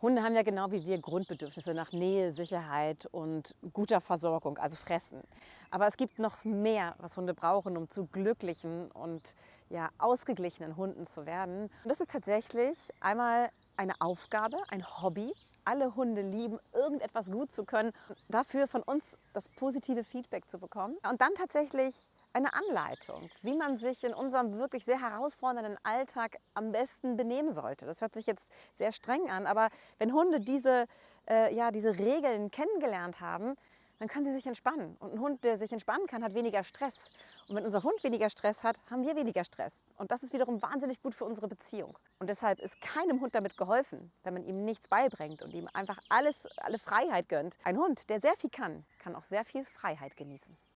Hunde haben ja genau wie wir Grundbedürfnisse nach Nähe, Sicherheit und guter Versorgung, also Fressen. Aber es gibt noch mehr, was Hunde brauchen, um zu glücklichen und ja, ausgeglichenen Hunden zu werden. Und das ist tatsächlich einmal eine Aufgabe, ein Hobby. Alle Hunde lieben, irgendetwas gut zu können, dafür von uns das positive Feedback zu bekommen. Und dann tatsächlich eine Anleitung, wie man sich in unserem wirklich sehr herausfordernden Alltag am besten benehmen sollte. Das hört sich jetzt sehr streng an, aber wenn Hunde diese Regeln kennengelernt haben, dann können sie sich entspannen. Und ein Hund, der sich entspannen kann, hat weniger Stress. Und wenn unser Hund weniger Stress hat, haben wir weniger Stress. Und das ist wiederum wahnsinnig gut für unsere Beziehung. Und deshalb ist keinem Hund damit geholfen, wenn man ihm nichts beibringt und ihm einfach alle Freiheit gönnt. Ein Hund, der sehr viel kann auch sehr viel Freiheit genießen.